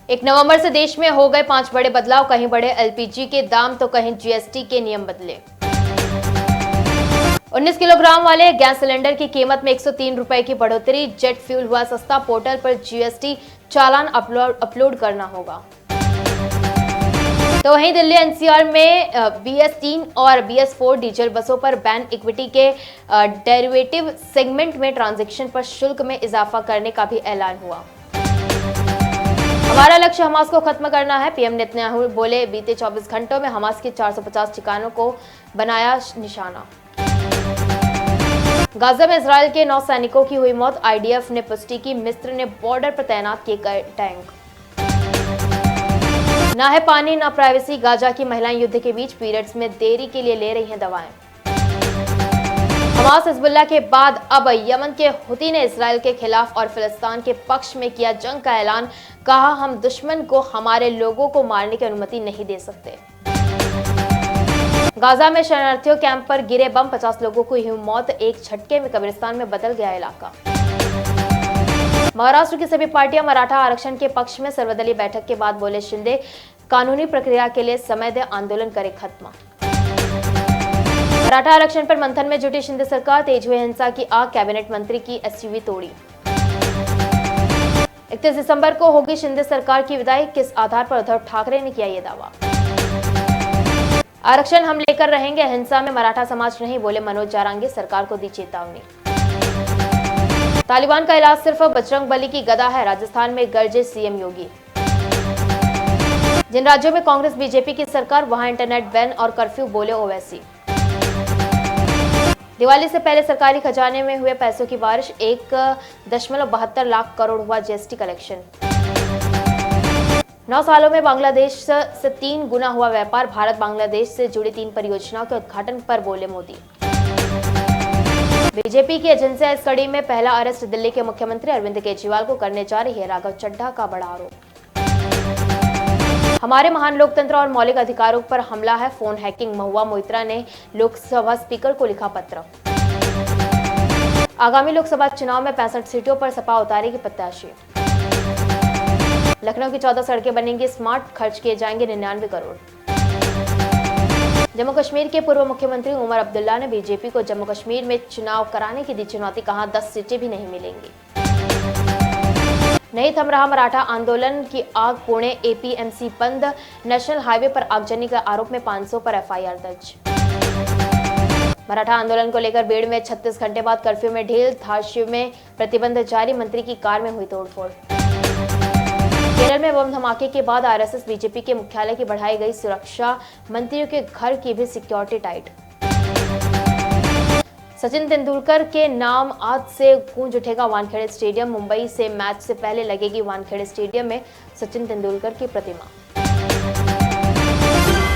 1 नवंबर से देश में हो गए 5 बड़े बदलाव, कहीं बढ़े एलपीजी के दाम तो कहीं जीएसटी के नियम बदले। 19 किलोग्राम वाले गैस सिलेंडर की कीमत में 103 रुपए की बढ़ोतरी, जेट फ्यूल हुआ सस्ता, पोर्टल पर जीएसटी चालान अपलोड करना होगा। तो वहीं दिल्ली एनसीआर में BS3 और BS4 डीजल बसों पर बैन, इक्विटी के डेरिवेटिव सेगमेंट में ट्रांजैक्शन पर शुल्क में इजाफा करने का भी ऐलान हुआ। हमारा लक्ष्य हमास को खत्म करना है, पीएम नेतन्याहू बोले, बीते 24 घंटों में हमास के 450 ठिकानों को बनाया निशाना। गाजा में इजरायल के 9 सैनिकों की हुई मौत, आईडीएफ ने पुष्टि की, मिस्र ने बॉर्डर पर तैनात किए गए टैंक। ना है पानी ना प्राइवेसी, गाजा की महिलाएं युद्ध के बीच पीरियड्स में देरी के लिए ले रही हैं दवाएं। हमास हिजबुल्लाह के बाद अब यमन के हुती ने इजरायल के खिलाफ और फिलिस्तीन के पक्ष में किया जंग का ऐलान, कहा हम दुश्मन को हमारे लोगों को मारने की अनुमति नहीं दे सकते। गाजा में शरणार्थियों कैंप पर गिरे बम, 50 लोगों को हुई मौत, एक झटके में कब्रिस्तान में बदल गया इलाका। महाराष्ट्र की सभी पार्टियां मराठा आरक्षण के पक्ष में, सर्वदलीय बैठक के बाद बोले शिंदे, कानूनी प्रक्रिया के लिए समय दे, आंदोलन करे खत्म। मराठा आरक्षण पर मंथन में जुटी शिंदे सरकार, तेज हुई हिंसा की आग, कैबिनेट मंत्री की एसयूवी तोड़ी। 31 दिसंबर को होगी शिंदे सरकार की विदाई, किस आधार पर उद्धव ठाकरे ने किया यह दावा। आरक्षण हम लेकर रहेंगे, हिंसा में मराठा समाज नहीं, बोले मनोज जारांगे, सरकार को दी चेतावनी। तालिबान का इलाज सिर्फ बजरंगबली की गदा है, राजस्थान में गरजे सीएम योगी। जिन राज्यों में कांग्रेस बीजेपी की सरकार वहां इंटरनेट बैन और कर्फ्यू, बोले ओवैसी। दिवाली से पहले सरकारी खजाने में हुए पैसों की बारिश, 1.72 लाख करोड़ हुआ जीएसटी कलेक्शन। 9 सालों में बांग्लादेश से 3 गुना हुआ व्यापार, भारत बांग्लादेश से जुड़ी 3 परियोजनाओं के उद्घाटन पर बोले मोदी। बीजेपी की एजेंसियां इस कड़ी में पहला अरेस्ट, दिल्ली के मुख्यमंत्री अरविंद केजरीवाल को करने जा रही है, राघव चड्ढा का बड़ा आरोप। हमारे महान लोकतंत्र और मौलिक अधिकारों पर हमला है, फोन हैकिंग, महुआ मोइत्रा ने लोकसभा स्पीकर को लिखा पत्र। आगामी लोकसभा चुनाव में 65 सीटों पर सपा उतारेगी प्रत्याशी। लखनऊ की 14 सड़कें बनेंगी स्मार्ट, खर्च किए जाएंगे 99 करोड़। जम्मू कश्मीर के पूर्व मुख्यमंत्री उमर अब्दुल्ला ने बीजेपी को जम्मू कश्मीर में चुनाव कराने की दी चुनौती, कहा 10 सीटें भी नहीं मिलेंगी। नहीं थम रहा मराठा आंदोलन की आग, पुणे एपीएमसी बंद, नेशनल हाईवे पर आगजनी के आरोप में 500 पर एफआईआर दर्ज। मराठा आंदोलन को लेकर भीड़ में 36 घंटे बाद कर्फ्यू में ढील, धारशिव में प्रतिबंध जारी, मंत्री की कार में हुई तोड़फोड़। केरल में बम धमाके के बाद आरएसएस बीजेपी के मुख्यालय की बढ़ाई गई सुरक्षा, मंत्रियों के घर की भी सिक्योरिटी टाइट। सचिन तेंदुलकर के नाम आज से गूंज उठेगा वानखेड़े स्टेडियम, मुंबई से मैच से पहले लगेगी वानखेड़े स्टेडियम में सचिन तेंदुलकर की प्रतिमा।